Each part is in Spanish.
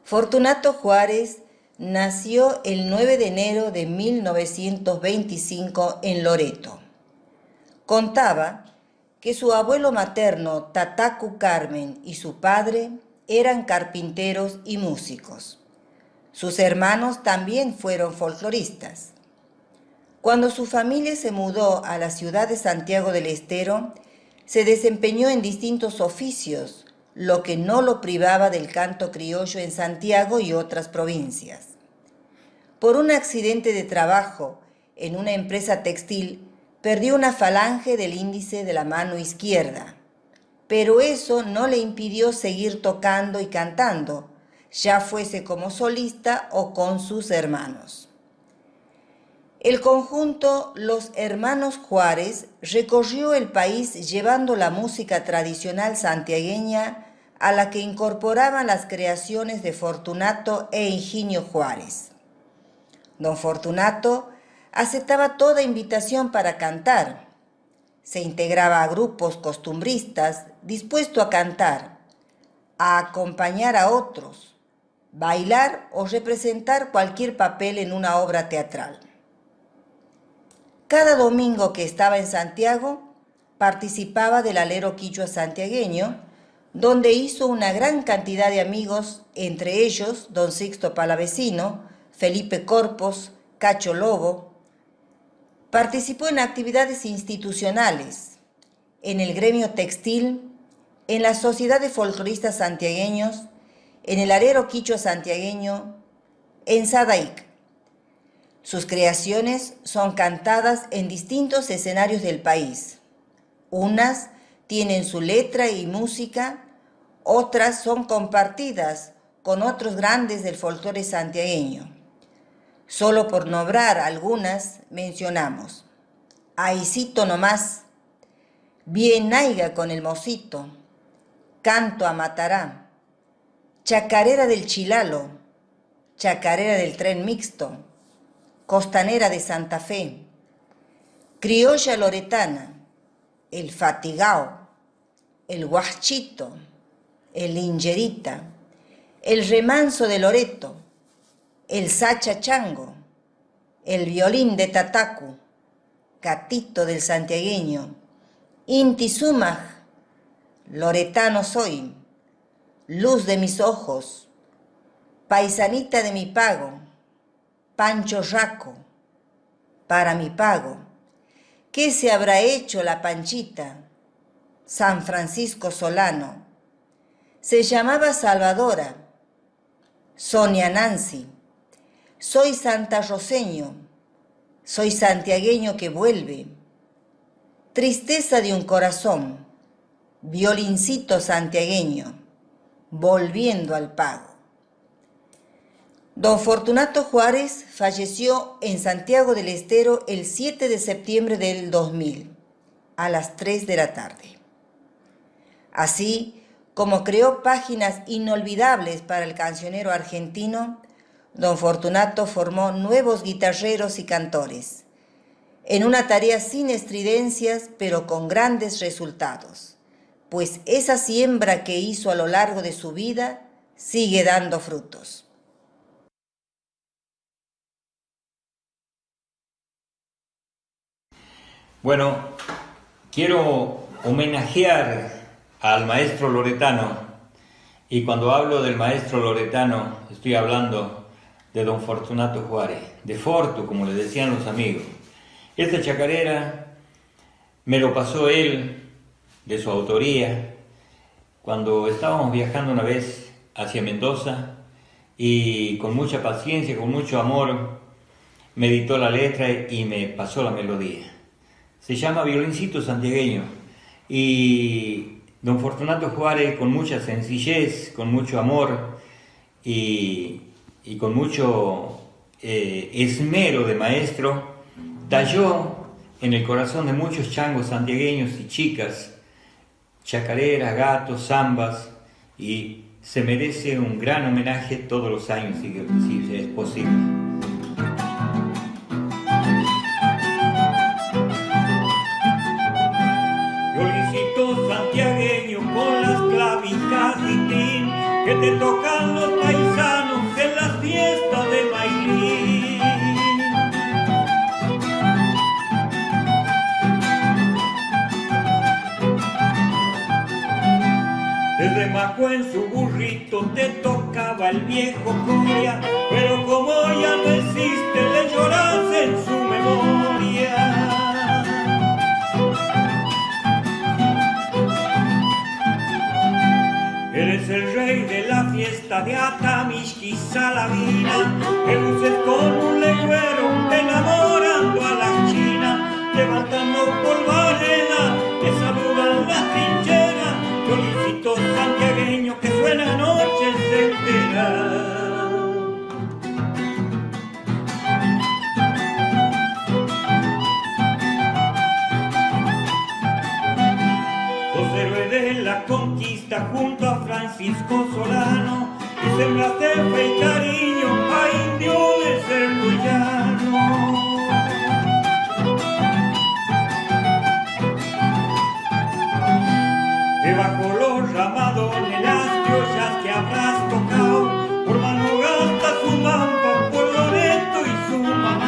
Fortunato Juárez nació el 9 de enero de 1925 en Loreto. Contaba que su abuelo materno, Tatacu Carmen, y su padre eran carpinteros y músicos. Sus hermanos también fueron folcloristas. Cuando su familia se mudó a la ciudad de Santiago del Estero, se desempeñó en distintos oficios, lo que no lo privaba del canto criollo en Santiago y otras provincias. Por un accidente de trabajo en una empresa textil, perdió una falange del índice de la mano izquierda, pero eso no le impidió seguir tocando y cantando, ya fuese como solista o con sus hermanos. El conjunto Los Hermanos Juárez recorrió el país llevando la música tradicional santiagueña a la que incorporaban las creaciones de Fortunato e Higinio Juárez. Don Fortunato aceptaba toda invitación para cantar. Se integraba a grupos costumbristas dispuesto a cantar, a acompañar a otros, bailar o representar cualquier papel en una obra teatral. Cada domingo que estaba en Santiago, participaba del alero quichua santiagueño, donde hizo una gran cantidad de amigos, entre ellos don Sixto Palavecino, Felipe Corpos, Cacho Lobo. Participó en actividades institucionales, en el gremio textil, en la Sociedad de Folcloristas Santiagueños, en el alero quichua santiagueño, en Sadaic. Sus creaciones son cantadas en distintos escenarios del país. Unas tienen su letra y música, otras son compartidas con otros grandes del folclore santiagueño. Solo por nombrar algunas mencionamos Aicito nomás, Bien naiga con el mocito, Canto a Matará, Chacarera del Chilalo, Chacarera del Tren Mixto, Costanera de Santa Fe, Criolla Loretana, El Fatigao, El Guachito, El Lingerita, El Remanso de Loreto, El Sacha Chango, El Violín de Tatacu, Gatito del Santiagueño, Inti Sumaj, Loretano soy, Luz de mis ojos, Paisanita de mi pago, Pancho Raco, Para mi pago, ¿qué se habrá hecho la Panchita? San Francisco Solano, se llamaba Salvadora, Sonia Nancy, soy santarroceño, soy santiagueño que vuelve, tristeza de un corazón, violincito santiagueño, volviendo al pago. Don Fortunato Juárez falleció en Santiago del Estero el 7 de septiembre del 2000, a las 3 de la tarde. Así como creó páginas inolvidables para el cancionero argentino, don Fortunato formó nuevos guitarreros y cantores, en una tarea sin estridencias, pero con grandes resultados, pues esa siembra que hizo a lo largo de su vida sigue dando frutos. Bueno, quiero homenajear al maestro loretano, y cuando hablo del maestro loretano estoy hablando de don Fortunato Juárez, de Fortu, como le decían los amigos. Esta chacarera me lo pasó él, de su autoría, cuando estábamos viajando una vez hacia Mendoza, y con mucha paciencia, con mucho amor, me dictó la letra y me pasó la melodía. Se llama Violincito Santiagueño, y don Fortunato Juárez, con mucha sencillez, con mucho amor y con mucho esmero de maestro, talló en el corazón de muchos changos santiagueños y chicas, chacareras, gatos, zambas, y se merece un gran homenaje todos los años si es posible. te tocan los paisanos en las fiestas de Mailí. Desde Maco en su burrito te tocaba el viejo Coria, pero como ya no existe le lloras en su memoria. Eres el rey de la fiesta de Atamishki Salavina, que luces con un legüero enamorando a las chinas, levantando polvareda, te saludan las trincheras, solicitos santiagueños que suenan noches enteras. Héroe de la conquista junto a Francisco Solano, y sembraste fe y cariño a indio de Cerro Llano. Debajo los ramadones, las criollas que habrás tocado, por mano gasta su pampa, por Loreto y su mamá.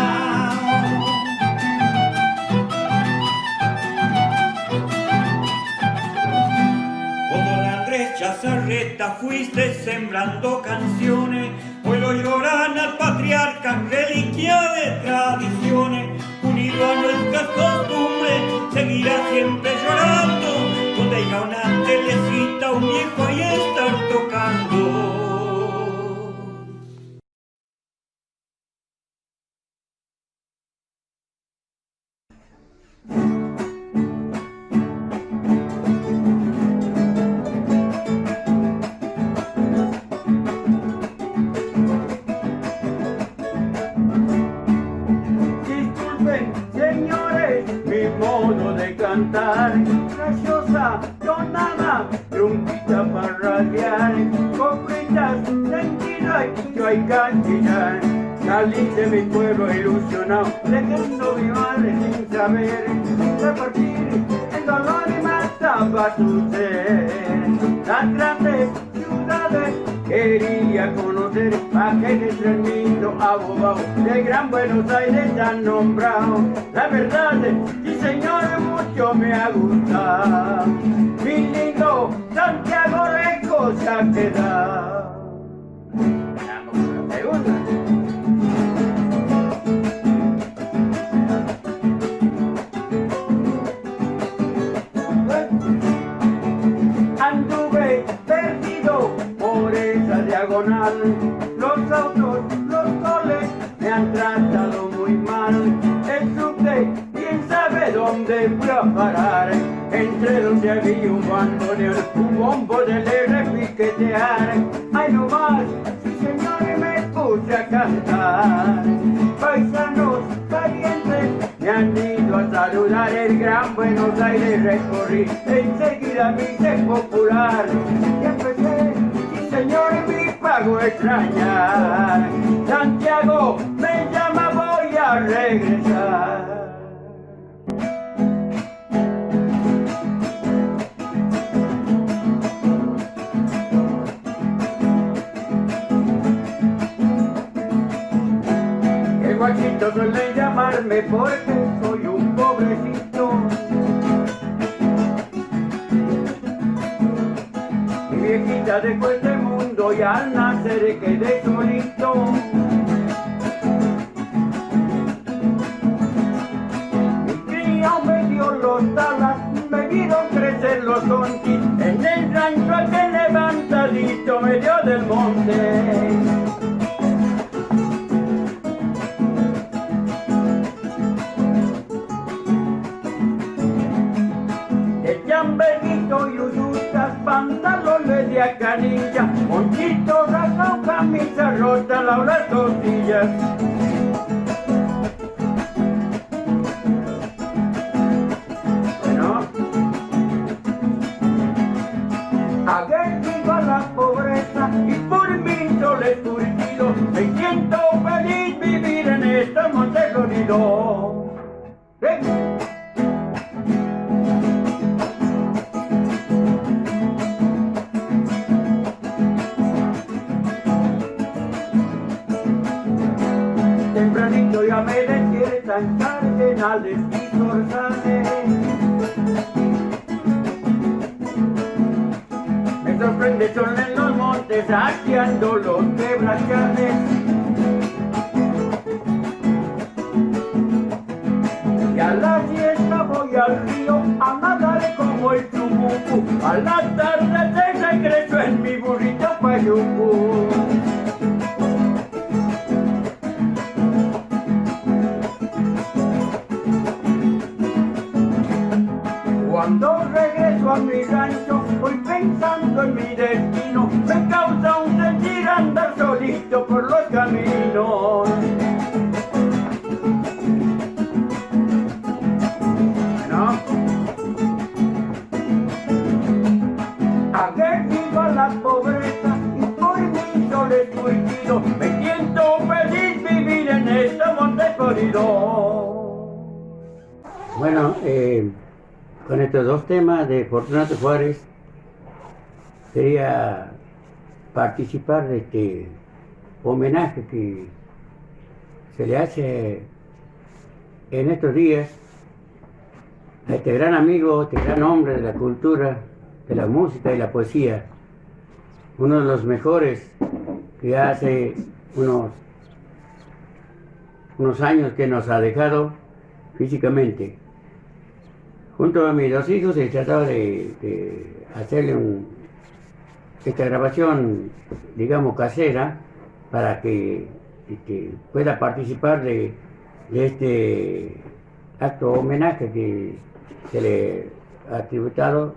Chazarreta fuiste sembrando canciones, hoy lo lloran al patriarca, reliquia de tradiciones, unido a nuestras costumbres, seguirá siempre llorando, donde haya una telecita, un viejo ahí estar tocando. Graciosa, tonada, trompita para radiar, copritas, tranquila, yo hay cantillar. Salí de mi pueblo ilusionado, dejando mi madre sin saber, repartir el dolor y mataba su ser. Las grandes ciudades quería conocer, aquel extremito abogado de Gran Buenos Aires tan nombrado. La verdad, sí señor, mucho me ha gustado. Mi lindo Santiago lejos se ha quedado. Vamos con la segunda. Anduve perdido por esa diagonal, los autos, los coles me han tratado muy mal. El subte, quién sabe dónde fui a parar, entre donde había un bandoneón, un bombo de leer piquetear. Ay no más, sí señor, y me puse a cantar. Paisanos, parientes, me han ido a saludar, el Gran Buenos Aires recorrí, enseguida me hice popular. Y empecé, sí señor, mi pago a extrañar. Santiago me llama, voy a regresar. El guachito suele llamarme porque soy un pobrecito. Mi viejita dejó este mundo y al nacer quedé solito. Mi cría me dio los talas, me vieron crecer los conchis, en el rancho aquel levantadito medio del monte. Chamberguito y uyutas, pantalones de acanilla, monchito rasgado, camisa rota, las tortillas. Bueno, aguerrido a la pobreza y por mi soles curtido, me siento feliz vivir en este monte florido. eran cardenales y zorzanes. Me sorprende son en los montes saqueando los quebrachanes. Y a la fiesta voy al río a nadar como el chumucu. A la tarde se regreso en mi burrito payucu. Cuando regreso a mi rancho, voy pensando en mi destino. Me causa un sentir andar solito por los caminos. ¿No? Aguerrido la pobreza y por mi sol esculpido, me siento feliz vivir en este monte florido. Bueno, con estos dos temas de Fortunato Juárez quería participar de este homenaje que se le hace en estos días a este gran amigo, este gran hombre de la cultura, de la música y la poesía, uno de los mejores que hace unos años que nos ha dejado físicamente. Junto a mis dos hijos he tratado de hacerle esta grabación, digamos, casera, para que pueda participar de este acto homenaje que se le ha tributado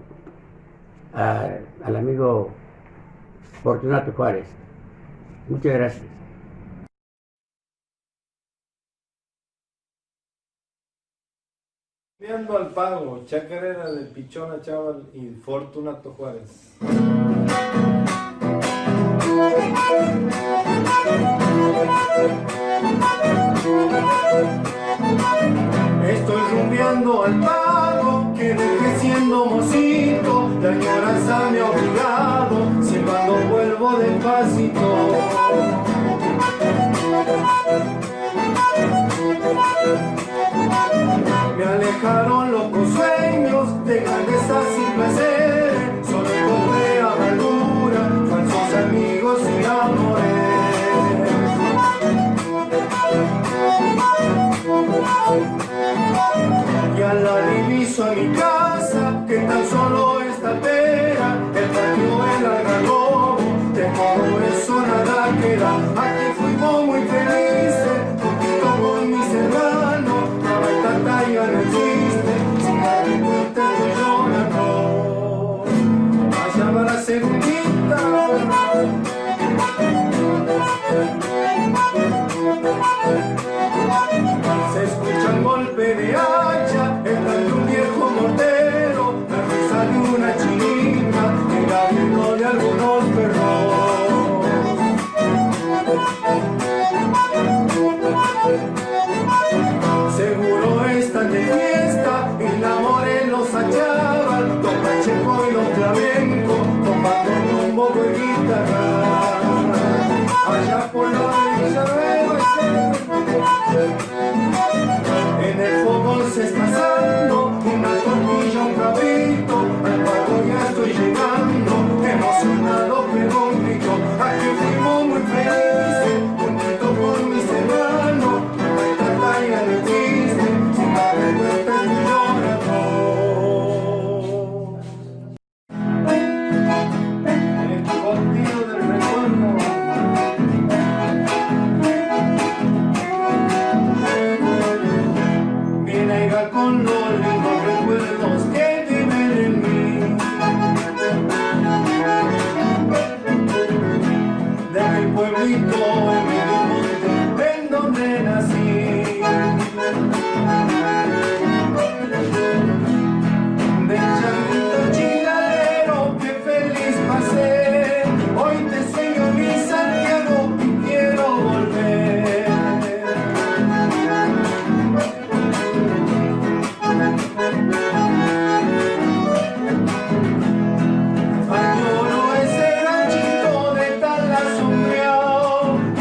al amigo Fortunato Juárez. Muchas gracias. Viendo al pago, chacarera de Pichona Chaval y Fortunato Juárez. Estoy rumbeando al pago que dejé siendo mocito, de añoranza me ha obligado, silbando vuelvo despacito. Me alejaron locos sueños de grandeza sin placer, solo encontré amargura, falsos amigos y amores. Y al diviso a mi casa, que tan solo esta pera, el patio, el algarrobo, de todo eso nada queda. Aquí fuimos muy felices, poquito con mis hermanos, ya no existe, si nadie cuenta estoy llorando. Allá va la segundita. Se escucha el golpe de hacha, el canto de un viejo mortero, la risa de una chinita, el ladrido de algunos perros. Seguro están de fiesta y la more los achaban, don Pacheco y don Flamenco, tomando un poco de guitarra. Allá por la orilla en el fogón se está asando una tortilla, un cabrito, al pago ya estoy llegando, emocionado pero un grito. Aquí fuimos muy felices, junto con mis hermanos, ya no existe, si me recuerda estoy llorando. El contigo del recuerdo. Viene a con los lindos recuerdos que viven en mí. De mi pueblito en medio monte, en donde nací. Del changuito chiladero que feliz pasé, hoy te sueño mi Santiago y quiero volver. Añoro ese ranchito de tal asombreado y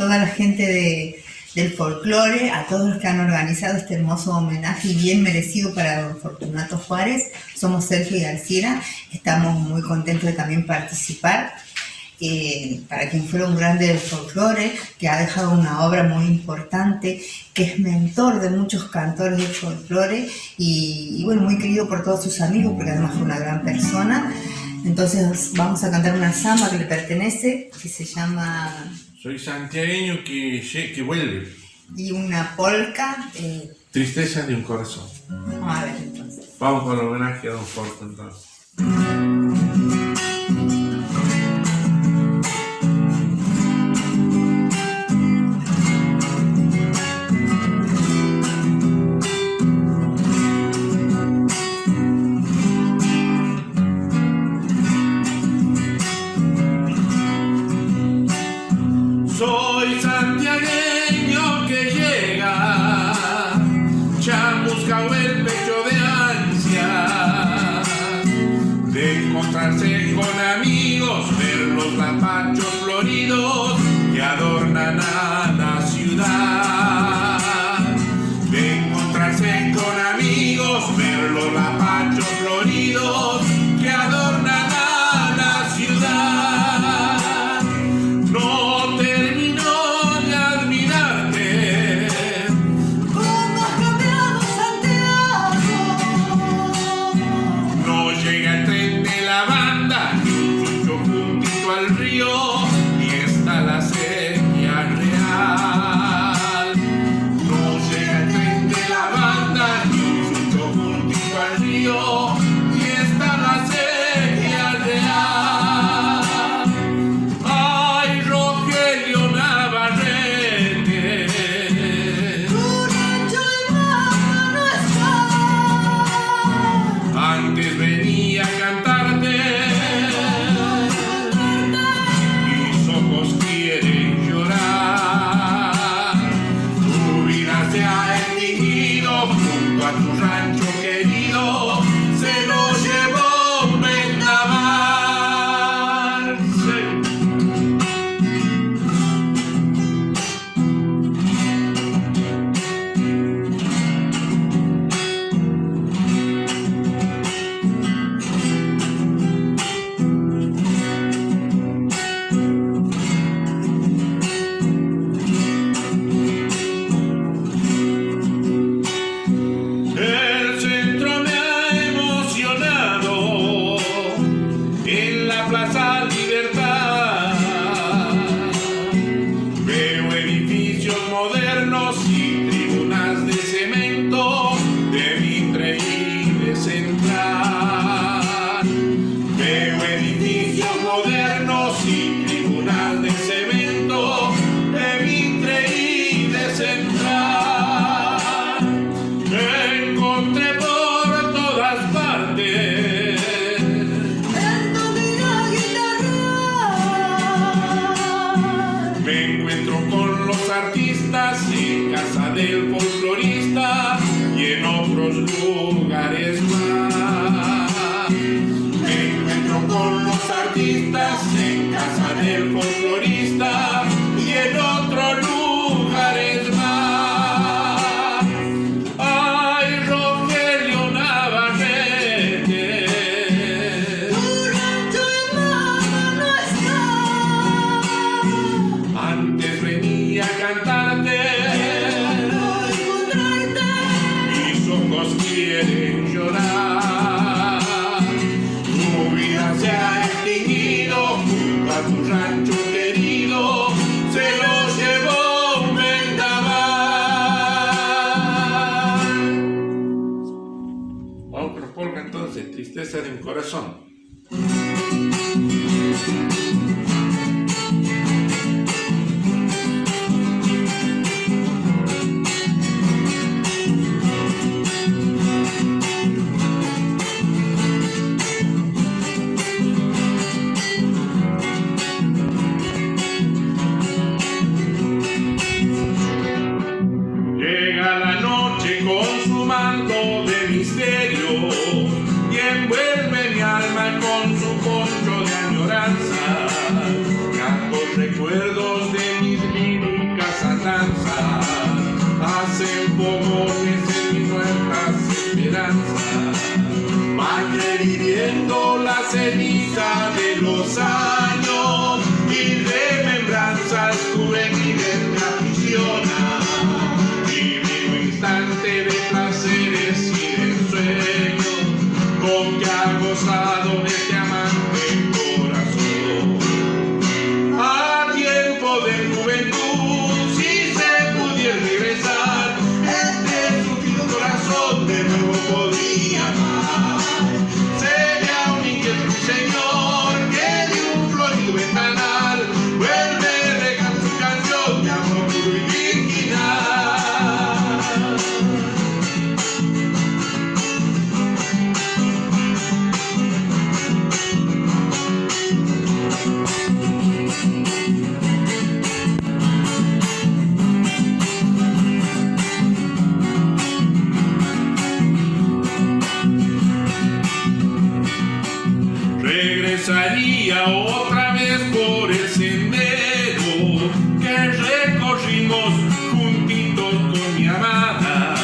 toda la gente del folclore, a todos los que han organizado este hermoso homenaje y bien merecido para don Fortunato Juárez. Somos Sergio y García, estamos muy contentos de también participar. Para quien fuera un grande del folclore, que ha dejado una obra muy importante, que es mentor de muchos cantores del folclore y bueno, muy querido por todos sus amigos, porque además fue una gran persona. Entonces vamos a cantar una samba que le pertenece, que se llama... Soy santiagueño que vuelve. Y una polca. Tristeza de un corazón. Vamos a ver entonces. Vamos con el homenaje a don Fortu entonces. Soy santiagueño que llega, chamuscao el pecho de ansia, de encontrarse con amigos, ver los lapachos floridos que adornan a la ciudad. De encontrarse con amigos, ver los lapachos floridos que adornan a la ciudad. No termino de admirarte. ¿Cómo has cambiado, Santiago? No llega el tren de la banda, ni un sucho juntito al río, ni está la sequía real. No llega el tren de la banda, ni un sucho juntito al río, ni está la sequía real. Ay, Rogelio Navarrete, Tu rancho de mama no está. antes venía a cantarte, mis ojos quieren llorar. Tu vida se ha extinguido junto a tu rancho querido, se lo llevó un vendaval. El centro me ha emocionado en la Plaza Libertad. Veo edificios modernos y tribunas de cemento de Mitre y de Central. Veo edificios modernos y tribunas de cemento de Mitre y de Central. Encontré por todas partes En Domina Guitarra. me encuentro con los artistas en casa del folclorista y en otros lugares más. Me encuentro con los artistas en casa del folclorista y en otros lugares más. Ay, Rogelio Navarrete, Tu rancho de mama no está. antes venía a cantarte, mis ojos quieren llorar. Tu vida se ha extinguido junto a tu rancho querido, se lo llevó un vendaval. Vamos con la polka entonces, Tristeza de un corazón. Llega la noche con su manto de misterio y envuelve mi alma con su poncho de añoranza. Cantos recuerdos de mis vidas viviendo la ceniza de los años y remembranzas juveniles me aprisiona. Vivir un instante de placeres y de sueños con que ha gozado este amante corazón. A tiempo de juventud, si se pudiera regresar, este sufrido corazón de nuevo podría amar. Sería un inquieto señor que de un florido ventanal vuelve a regar su canción de amor puro y virginal. Regresaría otra vez por el sendero que recorrimos juntitos con mi amada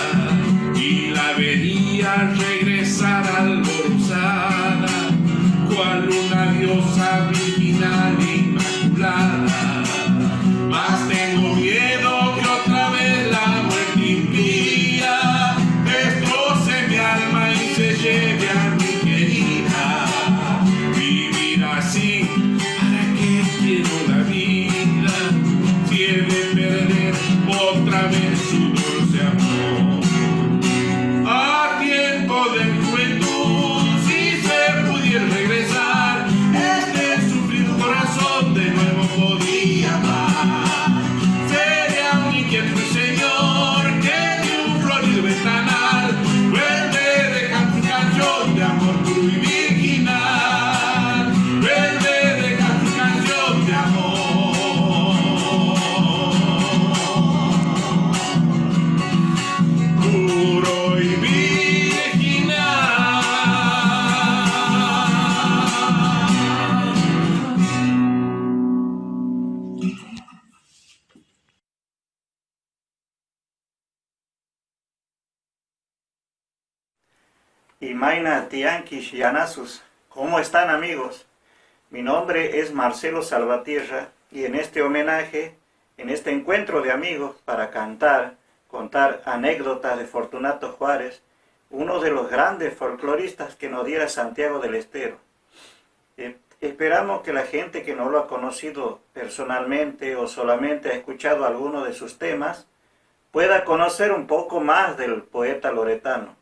y la vería regresar alborozada, cual una diosa virginal e inmaculada. Mas tengo miedo que otra vez la muerte impía destroce mi alma y se lleve a mi querida. Vivir así, ¿para qué quiero la vida? Si he de perder otra vez su dulce amor. A tiempo de mi juventud, si se pudiera regresar, este sufrido corazón de nuevo podría amar. Sería un inquieto señor que de un florido ventanal vuelve a dejar su canción de amor puro y virginal. Vuelve a dejar su canción de amor puro y virginal. Imaina Tianquish Yanasus, ¿cómo están amigos? Mi nombre es Marcelo Salvatierra y en este homenaje, en este encuentro de amigos para contar anécdotas de Fortunato Juárez, uno de los grandes folcloristas que nos diera Santiago del Estero. Esperamos que la gente que no lo ha conocido personalmente o solamente ha escuchado alguno de sus temas, pueda conocer un poco más del poeta loretano,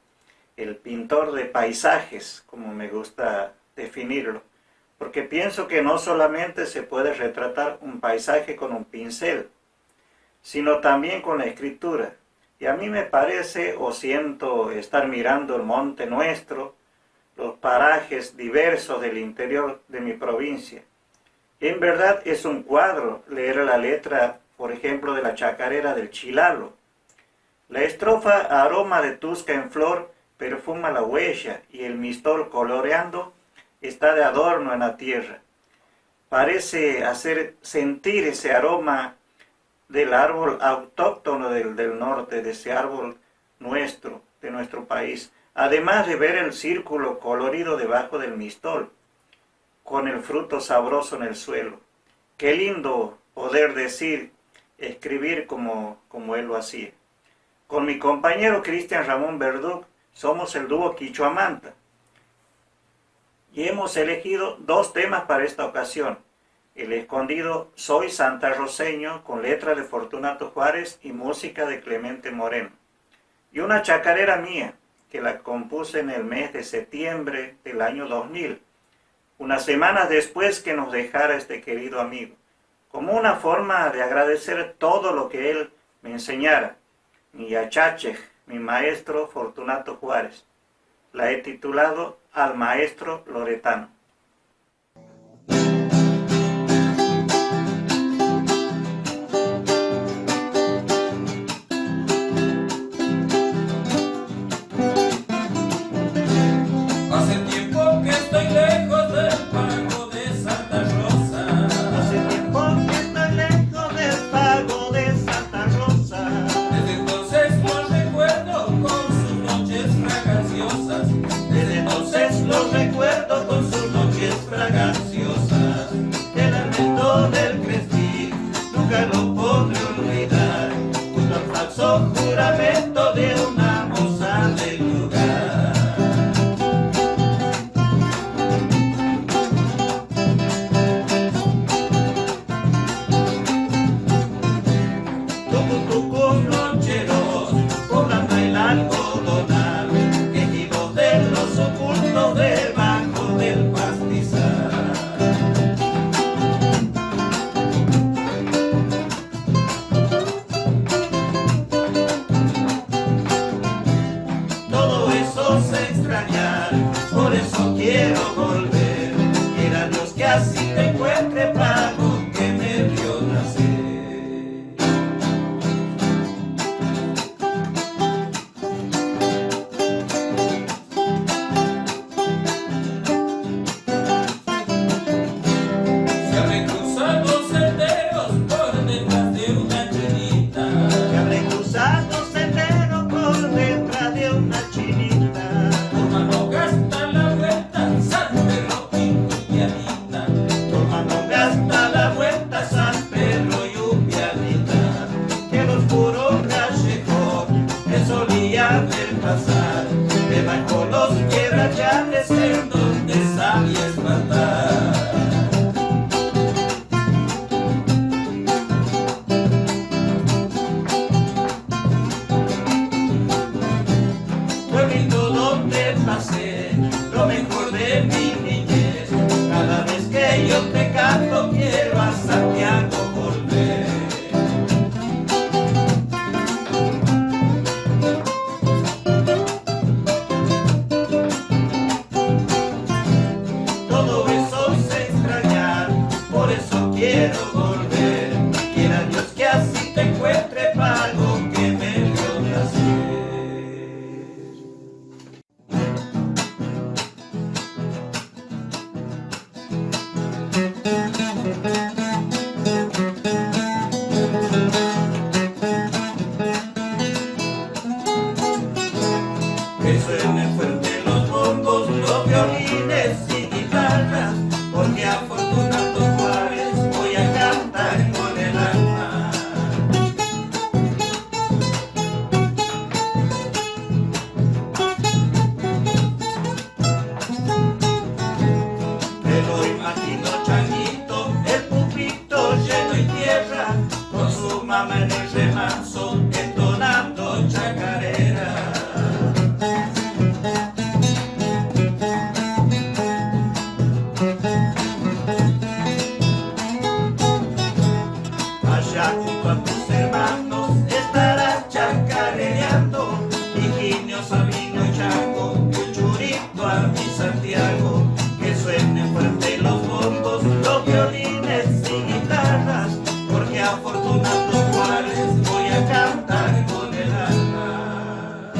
el pintor de paisajes, como me gusta definirlo, porque pienso que no solamente se puede retratar un paisaje con un pincel, sino también con la escritura. Y a mí me parece o siento estar mirando el monte nuestro, los parajes diversos del interior de mi provincia. En verdad es un cuadro leer la letra, por ejemplo, de la chacarera del Chilalo. La estrofa aroma de tusca en flor perfuma la huella y el mistol coloreando está de adorno en la tierra. Parece hacer sentir ese aroma del árbol autóctono del norte, de ese árbol nuestro, de nuestro país. Además de ver el círculo colorido debajo del mistol, con el fruto sabroso en el suelo. Qué lindo poder decir, escribir como él lo hacía. Con mi compañero Cristian Ramón Verduc, somos el dúo Quichuamanta. Y hemos elegido dos temas para esta ocasión. El escondido Soy Santarroceño, con letra de Fortunato Juárez y música de Clemente Moreno. Y una chacarera mía, que la compuse en el mes de septiembre del año 2000, unas semanas después que nos dejara este querido amigo, como una forma de agradecer todo lo que él me enseñara, mi yachache, mi maestro Fortunato Juárez. La he titulado Al Maestro Loretano. Hace tiempo que estoy lejos del pago de Santa Rosa. Hace tiempo que estoy lejos del pago de Santa Rosa. Desde entonces lo recuerdo con sus noches fraganciosas. Desde entonces lo recuerdo quiero volver. Quiera Dios que así te encuentre pago que me vio nacer. Se abren cruzando senderos por detrás de una chinita. Se abren cruzando senderos por detrás de una chinita. Tu mano gasta la vuelta, San Pedro y pianita. Tu mano gasta la vuelta San Pedro y Upianita. Que el oscuro callejón que solía ver pasar, debajo los quebrachales en donde sabía espantar. Pueblito donde pasé lo mejor de mi niñez. Cada vez que yo te canto quiero a Santiago volver. Todo eso se extrañar, por eso quiero volver. Quiera Dios que así te encuentre pago que me vio nacer. Que suenen fuerte los bombos, los violines y guitarras, porque a Fortunato Juárez voy a cantar con el alma. Me lo imagino changuito, el pupito lleno de tierra, con su mamá en el remanso, entonando chacarera. Allá junto a tus hermanos estarás chacareando, Higinio, Sabino y Chango, el churito a mi Santiago. Que suenen fuerte los bombos, los violines y guitarras, porque a Fortunato Juárez voy a cantar con el alma.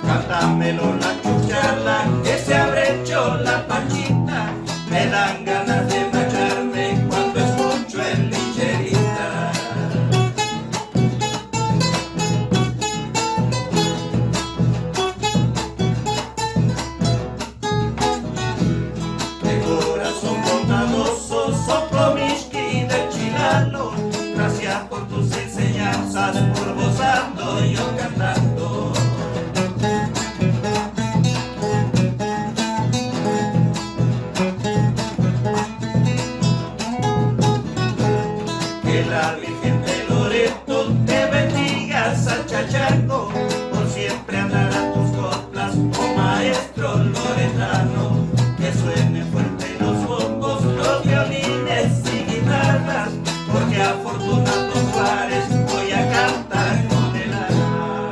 Cántamelo la chuchala, que se abre hecho la panchita. Me dan ganas de marcharme cuando escucho el lincherita. De corazón bondadoso, soplo misqui del chilalo. Gracias por tus enseñanzas, por vos ando yo cantando. Que la Virgen de Loreto te bendiga, Sanchachango, por siempre andar a tus coplas, oh maestro loretano. Que suenen fuerte los bombos, los violines y guitarras, porque a Fortunato Juárez voy a cantar con el alma.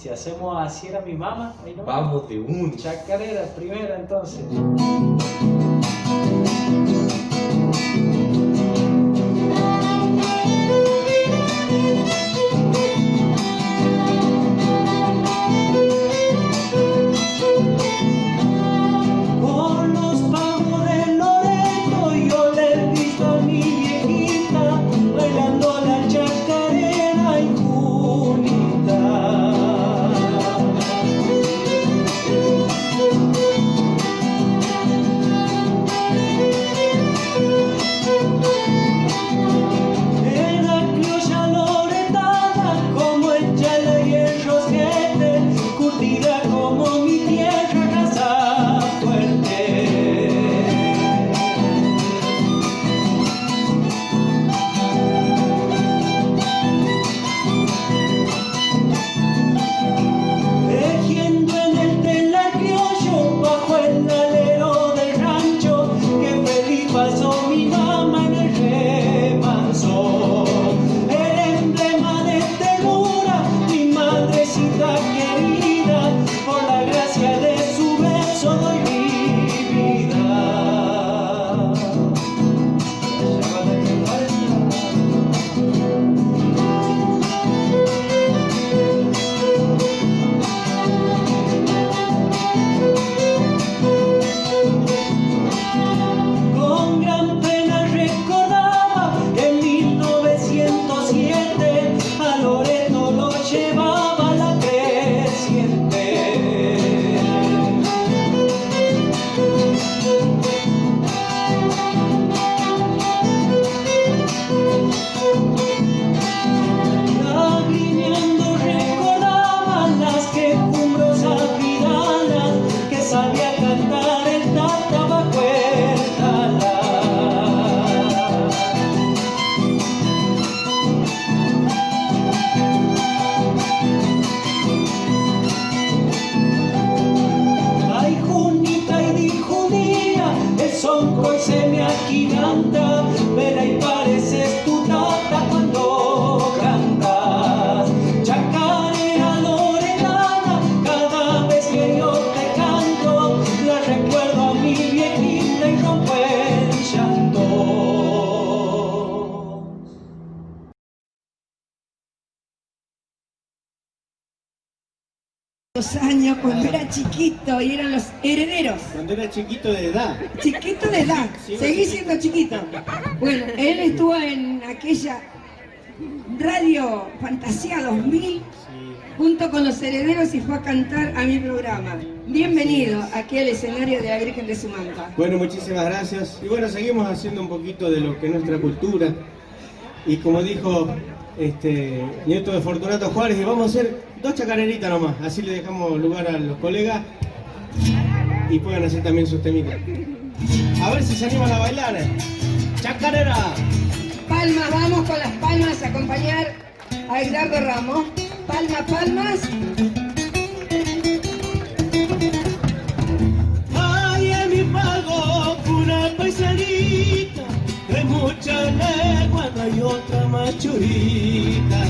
Si hacemos así era mi mamá, ahí no. Vamos de un. Chacarera, primera entonces. Por los pagos de Loreto yo le he visto a mi viejita bailando la chacarera y Junita. Era criolla loretana como el Chala y el Rosquete, curtida como mi tierra raza fuerte. Tejiendo en el telar criollo bajo el alero del rancho, que feliz pasó mi mamá en el remanso. El emblema de ternura, mi madrecita querida, por la gracia de su beso doy mi vida. Con gran pena recordaba que en 1907 a Loreto lo llevaba la creciente. Lagrimeando recordaban las quejumbrosas vidalas que sabía cantar el Tata bajo el talar. Ay, Junita y di Junía, el sonco y se me agiganta, vela y pareces tu tata cuando cantas. Chacarera loretana, cada vez que yo te canto, la recuerdo a mi viejita y rompo el llanto. 2 años cuando era chiquito y eran los herederos. Cuando era chiquito de edad. Chiquito de edad, seguí siendo chiquito. Bueno, él estuvo en aquella radio Fantasía 2000 junto con los herederos y fue a cantar a mi programa. Bienvenido aquí al escenario de la Virgen de Sumanta. Bueno, muchísimas gracias. Y bueno, seguimos haciendo un poquito de lo que es nuestra cultura. Y como dijo nieto de Fortunato Juárez, y vamos a hacer 2 chacareritas nomás. Así le dejamos lugar a los colegas y puedan hacer también sus temitas. A ver si se animan a bailar. ¡Chacarera! Palmas, vamos con las palmas a acompañar a Edgardo Ramos. Palmas, palmas. Ay, en mi pago una paisanita, de mucha legua no hay otra más churita.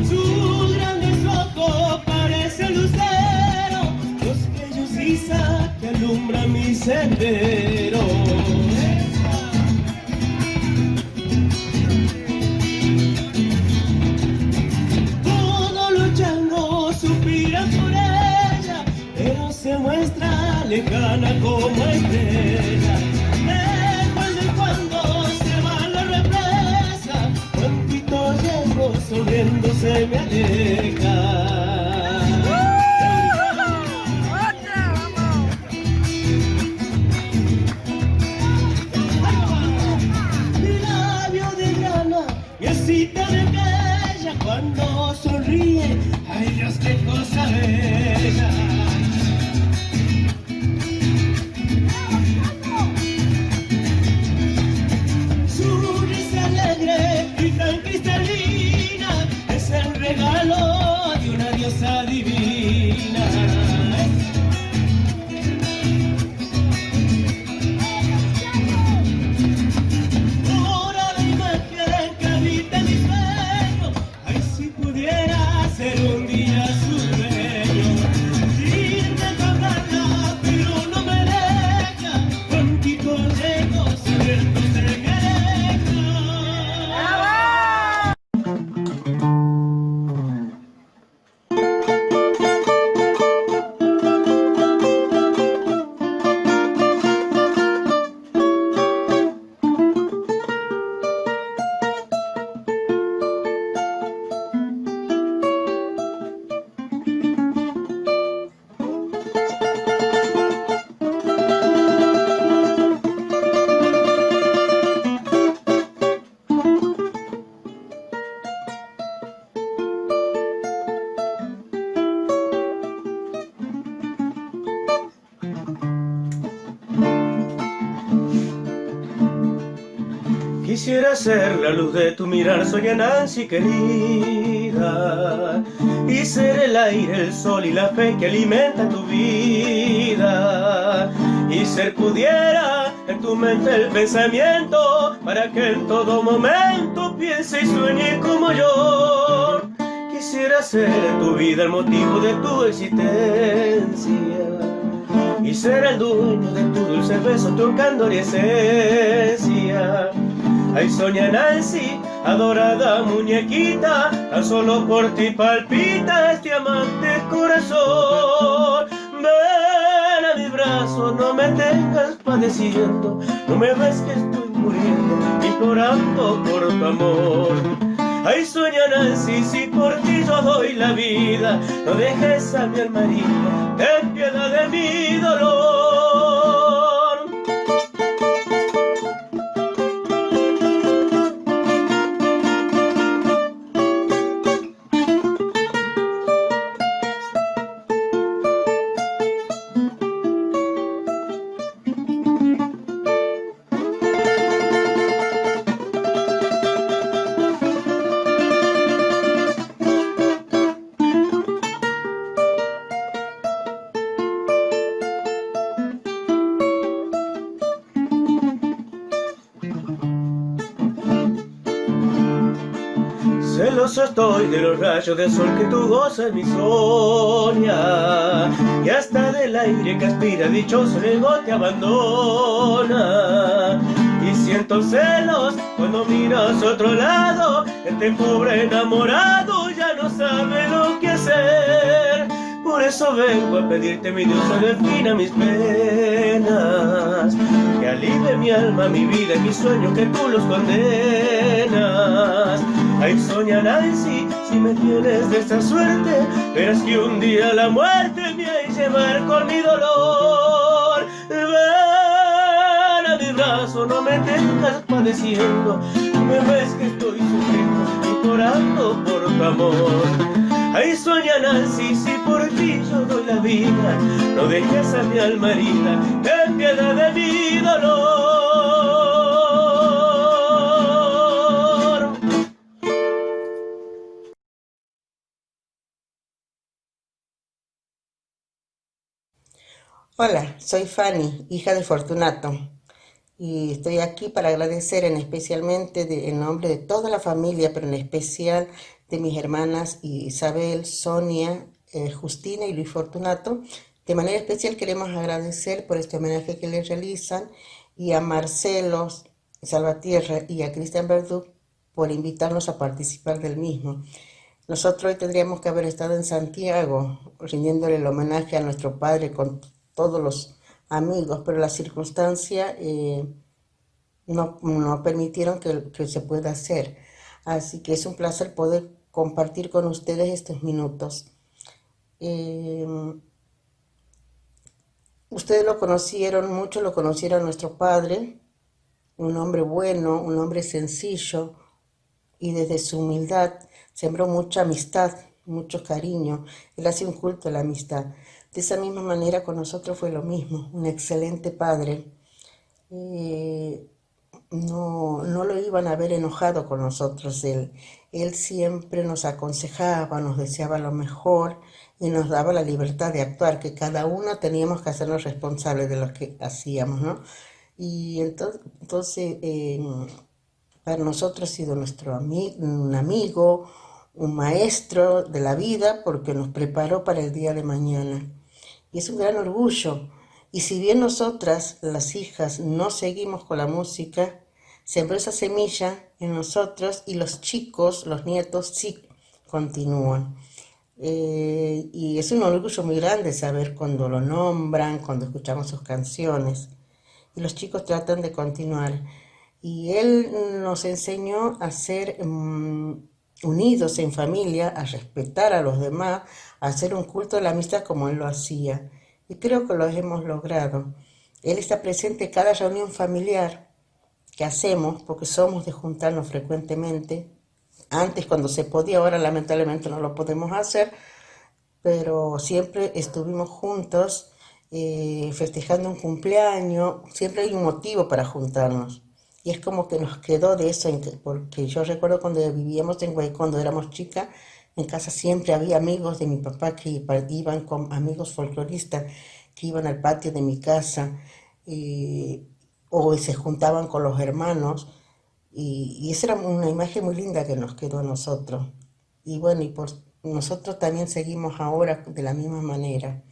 Sus grandes ojos parecen luceros, los que ellos izan que alumbran mi sendero. Suspiran por ella, pero se muestra lejana como estrella. Después de cuando se va la represa, cuantito llego sonriéndose me aleja. ¡Otra, vamos! Mi labio de grana, mi asita de bella, cuando sonríe, ay Dios, qué cosa bella. Su risa alegre y tan cristalina es el regalo Quisiera ser la luz de tu mirar, soña Nancy querida, y ser el aire, el sol y la fe que alimenta tu vida, y ser pudiera en tu mente el pensamiento, para que en todo momento piense y sueñe como yo. Quisiera ser en tu vida el motivo de tu existencia, y ser el dueño de tu dulce beso, tu candor y esencia. Ay, soña Nancy, adorada muñequita, tan solo por ti palpita este amante corazón. Ven a mi brazo, no me tengas padeciendo, no me ves que estoy muriendo, implorando por tu amor. Ay, sueña Nancy, si por ti yo doy la vida, no dejes a mi alma herida, ten piedad de mi dolor. Celoso estoy de los rayos del sol que tú gozas mi soña, y hasta del aire que aspira dichoso luego te abandona. Y siento celos cuando miras a otro lado, este pobre enamorado ya no sabe lo que hacer. Por eso vengo a pedirte, mi diosa, defina mis penas, que alivie mi alma, mi vida y mis sueños, que tú los condenas. Ay, soña Nancy, si me tienes de esta suerte, verás que un día la muerte me ha de llevar con mi dolor. Ven a mi brazo, no me tengas padeciendo, no me ves que estoy sufriendo, implorando por tu amor. Ay, soña Nancy, si por ti yo doy la vida, no dejes a mi alma herida, ten piedad de mi dolor. Hola, soy Fanny, hija de Fortunato, y estoy aquí para agradecer especialmente en nombre de toda la familia, pero en especial de mis hermanas Isabel, Sonia, Justina y Luis Fortunato. De manera especial queremos agradecer por este homenaje que les realizan, y a Marcelo Salvatierra y a Cristian Verdú por invitarnos a participar del mismo. Nosotros hoy tendríamos que haber estado en Santiago rindiéndole el homenaje a nuestro padre con todos los amigos, pero las circunstancias no permitieron que se pueda hacer. Así que es un placer poder compartir con ustedes estos minutos. Ustedes lo conocieron a nuestro padre, un hombre bueno, un hombre sencillo, y desde su humildad sembró mucha amistad, mucho cariño. Él hacía un culto a la amistad. De esa misma manera con nosotros fue lo mismo, un excelente padre. No lo iban a ver enojado con nosotros. Él siempre nos aconsejaba, nos deseaba lo mejor y nos daba la libertad de actuar, que cada uno teníamos que hacernos responsables de lo que hacíamos, ¿no? Y entonces para nosotros ha sido un amigo, un maestro de la vida, porque nos preparó para el día de mañana. Y es un gran orgullo. Y si bien nosotras, las hijas, no seguimos con la música, sembró esa semilla en nosotros, y los chicos, los nietos, sí continúan. Y es un orgullo muy grande saber cuando lo nombran, cuando escuchamos sus canciones. Y los chicos tratan de continuar. Y él nos enseñó a ser unidos en familia, a respetar a los demás, a hacer un culto de la amistad como él lo hacía. Y creo que lo hemos logrado. Él está presente en cada reunión familiar que hacemos, porque somos de juntarnos frecuentemente. Antes, cuando se podía, ahora lamentablemente no lo podemos hacer, pero siempre estuvimos juntos festejando un cumpleaños. Siempre hay un motivo para juntarnos. Y es como que nos quedó de eso, porque yo recuerdo cuando vivíamos en Guay, cuando éramos chicas, en casa siempre había amigos de mi papá que iban con amigos folcloristas, que iban al patio de mi casa, o se juntaban con los hermanos, y esa era una imagen muy linda que nos quedó a nosotros. Y bueno, nosotros también seguimos ahora de la misma manera.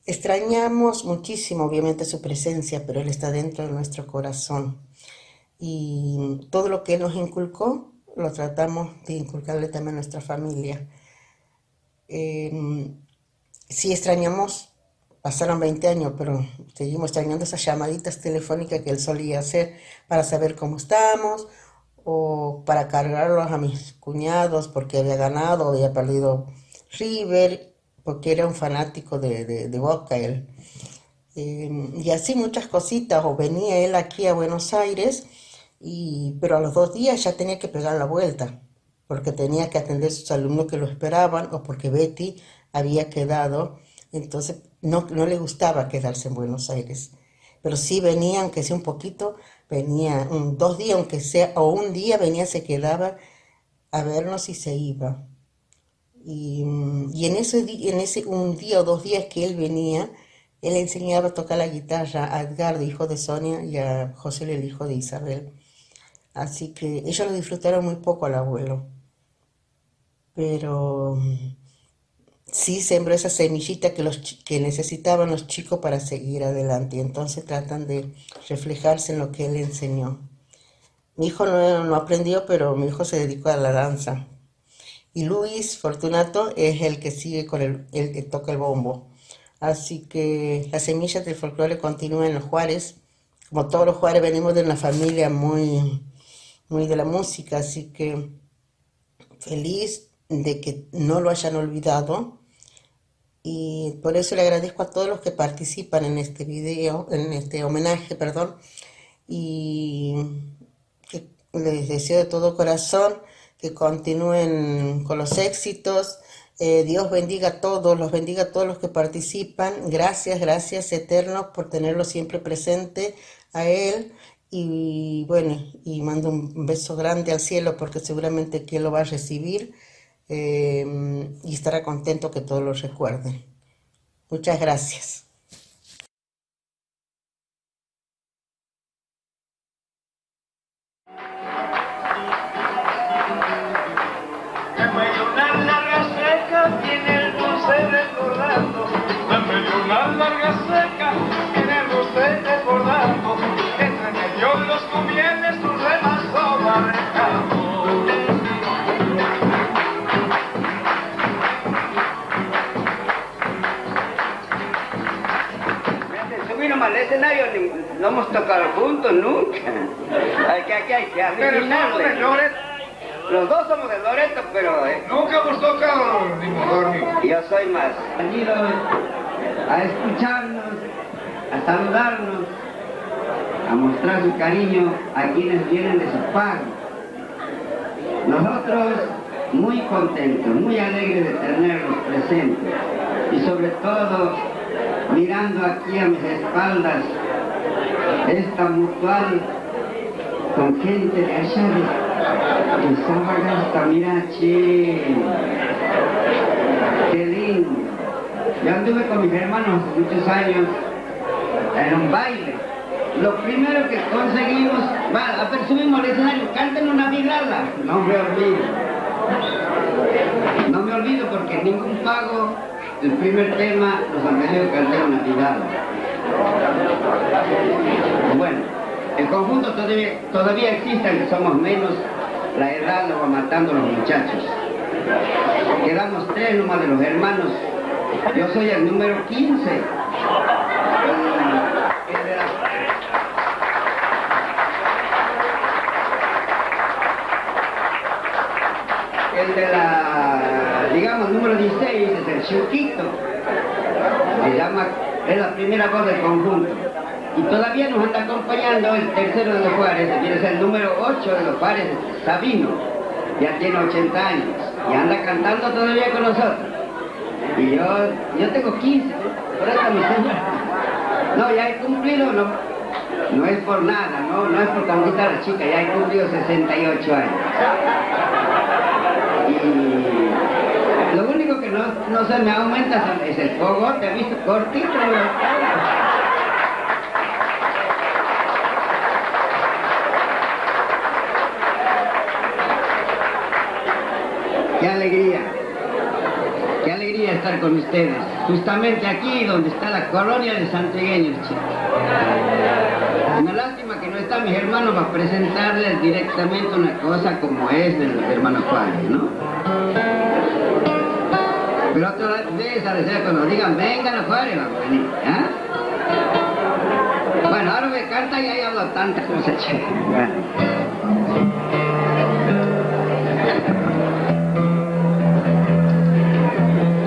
Extrañamos muchísimo, obviamente, su presencia, pero Él está dentro de nuestro corazón. Y todo lo que Él nos inculcó, lo tratamos de inculcarle también a nuestra familia. Sí extrañamos, pasaron 20 años, pero seguimos extrañando esas llamaditas telefónicas que Él solía hacer para saber cómo estamos, o para cargarlos a mis cuñados porque había ganado, había perdido River, porque era un fanático de Boca él. Y así muchas cositas, o venía él aquí a Buenos Aires, pero a los 2 días ya tenía que pegar la vuelta, porque tenía que atender a sus alumnos que lo esperaban, o porque Betty había quedado, entonces no le gustaba quedarse en Buenos Aires. Pero sí venía, aunque sea un poquito, venía 2 días, aunque sea, o un día venía, se quedaba a vernos y se iba. Y en ese un día o 2 días que él venía, él enseñaba a tocar la guitarra a Edgardo, hijo de Sonia, y a José, el hijo de Isabel. Así que ellos lo disfrutaron muy poco al abuelo. Pero sí sembró esa semillita que necesitaban los chicos para seguir adelante. Y entonces tratan de reflejarse en lo que él enseñó. Mi hijo no aprendió, pero mi hijo se dedicó a la danza. Y Luis Fortunato es el que sigue con el que toca el bombo. Así que las semillas del folclore continúan en los Juárez. Como todos los Juárez, venimos de una familia muy de la música, así que feliz de que no lo hayan olvidado. Y por eso le agradezco a todos los que participan en este video, en este homenaje, y que les deseo de todo corazón que continúen con los éxitos. Dios bendiga a todos, los bendiga a todos los que participan. Gracias eternos por tenerlo siempre presente a Él. Y bueno, y mando un beso grande al cielo, porque seguramente que Él lo va a recibir, y estará contento que todos lo recuerden. Muchas gracias. Una larga seca en el dulce desbordando, entre medio los cubiernes un remazo barrejado. Subir nomás al escenario, no hemos tocado juntos nunca. Aquí hay que originarle. Los dos somos de Loreto, pero... Nunca hemos tocado ni mejor ni... Yo soy más. Venido a escucharnos, a saludarnos, a mostrar su cariño a quienes vienen de su pago. Nosotros muy contentos, muy alegres de tenerlos presentes, y sobre todo mirando aquí a mis espaldas esta mutual con gente de allá de Sabagasta. Mira, che, qué lindo. Yo anduve con mis hermanos hace muchos años en un baile. Lo primero que conseguimos, subimos al escenario, canten una vidrada. No me olvido porque en ningún pago, el primer tema, nos han pedido cantar una vidrada. Bueno, el conjunto todavía existe, aunque somos menos, la edad nos va matando a los muchachos. Quedamos 3 nomás de los hermanos. Yo soy el número 15. El de la, digamos, número 16 es el Chuquito. Es la primera voz del conjunto. Y todavía nos está acompañando el tercero de los Juárez, que viene a ser el número 8 de los Juárez, Sabino. Ya tiene 80 años y anda cantando todavía con nosotros. Y yo tengo 15, por eso mi señora. No, ya he cumplido, no. No es por nada, no es por camiseta la chica, ya he cumplido 68 años. Y lo único que no se me aumenta es el cogote, ¿has visto? Cortito. Qué alegría estar con ustedes, justamente aquí donde está la colonia de santiagueños, chicos. Una lástima que no están mis hermanos para presentarles directamente una cosa como es del hermano Juárez, ¿no? Pero otra vez a decir cuando digan, vengan a Juárez, vamos a venir, ¿ah? Bueno, ahora me canta y ahí hablo tantas cosas, che. Bueno.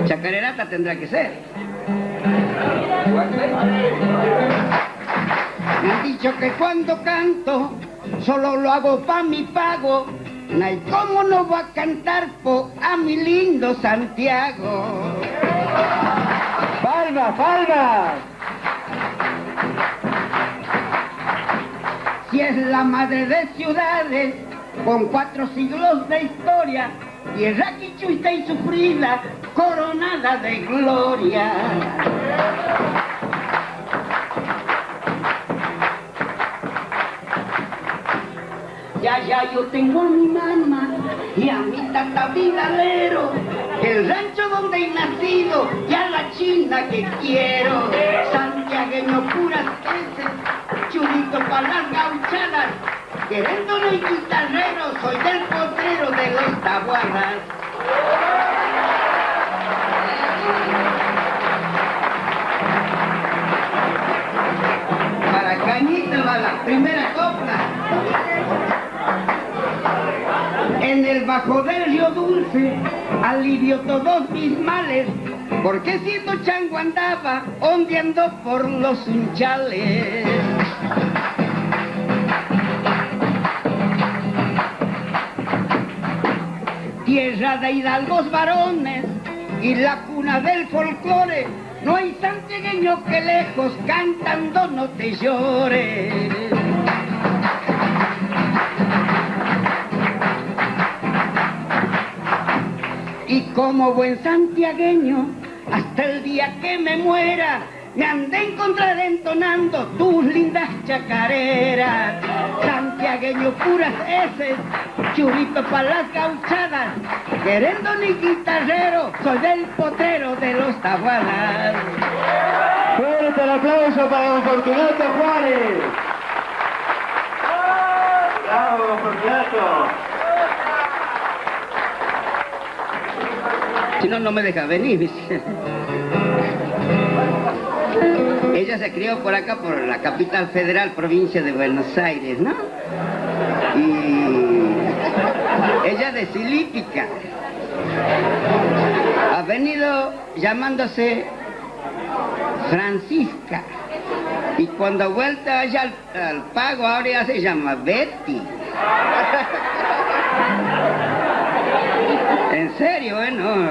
Chacarerata tendrá que ser. Me han dicho que cuando canto solo lo hago pa' mi pago. Ay, ¿cómo no va a cantar a mi lindo Santiago? ¡Palmas, palmas! Si es la madre de ciudades, con 4 siglos de historia, tierra quichuista y sufrida, coronada de gloria. Ya yo tengo a mi mamá y a mi tata vidalero, el rancho donde he nacido y a la china que quiero. Santiagueño puras heces, churito para las gauchadas, querendón y guitarrero, soy del potrero de los tabuadas. Para Cañita va la primera copla. En el bajo del río Dulce alivio todos mis males, porque siendo chango andaba ondeando por los unchales. Tierra de hidalgos varones y la cuna del folclore, no hay santiagueño que lejos cantando no te llore. Y como buen santiagueño, hasta el día que me muera, me han de encontrar entonando tus lindas chacareras. Santiagueño puras heces, churito para las gauchadas, querendón y guitarrero, soy del potrero de los tabuadas. Fuerte el aplauso para don Fortunato Juárez. ¡Bravo, don Fortunato! Si no, no me deja venir. Ella se crió por acá, por la capital federal, provincia de Buenos Aires, ¿no? Y ella de Silípica. Ha venido llamándose Francisca. Y cuando ha vuelto allá al pago, ahora ya se llama Betty. En serio, bueno.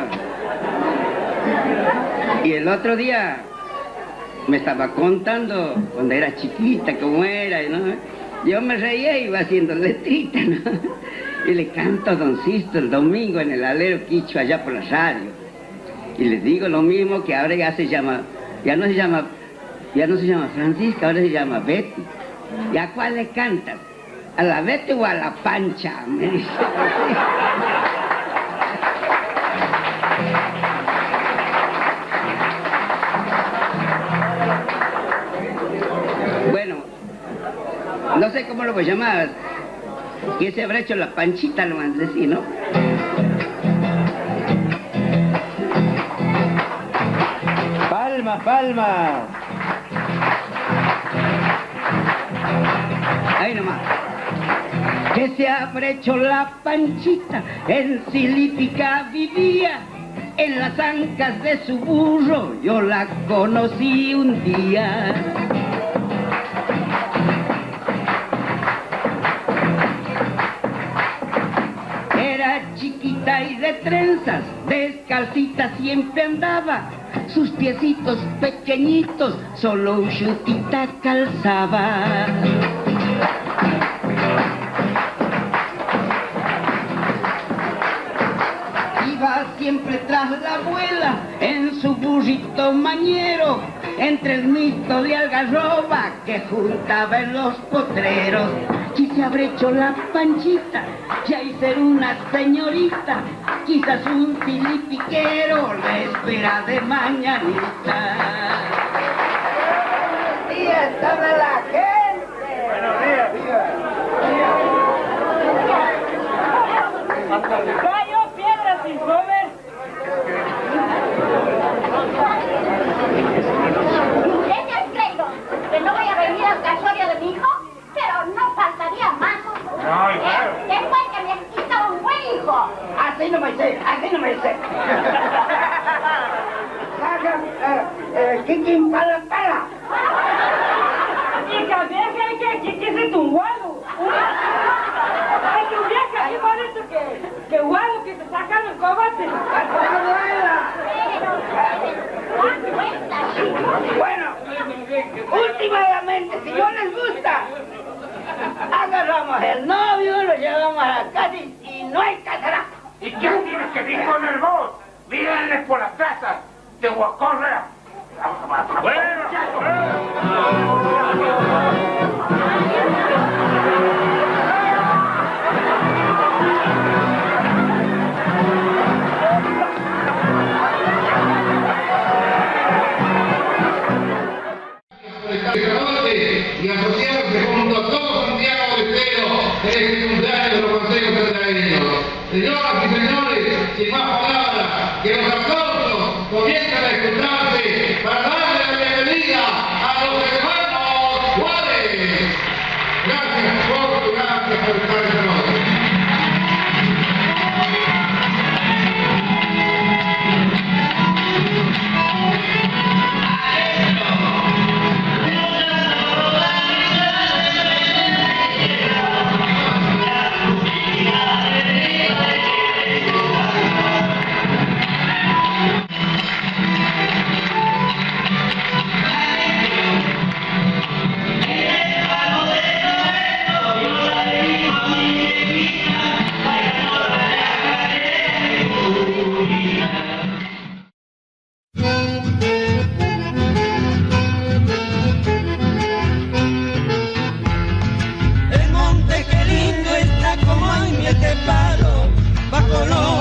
Y el otro día me estaba contando cuando era chiquita cómo era, ¿no? Yo me reía y iba haciendo letrita, ¿no? Y le canto a don Sisto el domingo en el alero quicho allá por la radio. Y les digo lo mismo, que ahora ya se llama, ya no se llama Francisca, ahora se llama Betty. ¿Y a cuál le cantas? ¿A la Betty o a la Pancha? Me dice. Bueno, no sé cómo lo voy a llamar. ¿Quién se habrá hecho la Panchita, lo van a decir, no? Palmas, palmas. Ahí nomás. Que se habrá hecho la Panchita, en Silípica vivía, en las ancas de su burro, yo la conocí un día. Era chiquita y de trenzas, descalcita siempre andaba, sus piecitos pequeñitos, solo un chutita calzaba. Iba siempre tras la abuela en su burrito mañero, entre el mito de algarroba que juntaba en los potreros. Quise haber hecho la panchita, ya hice una señorita, quizás un filipiquero la espera de mañanita. Buenos días, toda la gente. Buenos días, ¡Cayó piedras sin comer! ¿Qué has creído? ¿Que no voy a venir al casorio de mi hijo? Pero no faltaría más. Después que me has quitado un buen hijo. Así no me sé, así no me sé. ¿Quién para? Hija, deja que es un guado. Ay, tu vieja, ¿qué parece que guado que te sacan el combate? Bueno, últimamente, si no les gusta, agarramos el novio, lo llevamos a la casa y no hay casará. ¿Y qué tienes que decir con el voz? Mírenles por las casas de Huacorrea. Y asociarse junto a todo Santiago del Estero en este cumpleaños de los consejos santiagueños. Señoras y señores, sin más palabras, que los aplausos comiencen a escucharse para darle la bienvenida a los hermanos Juárez. Gracias por estar esta noche. El monte qué lindo está como en miel de palo, bajo los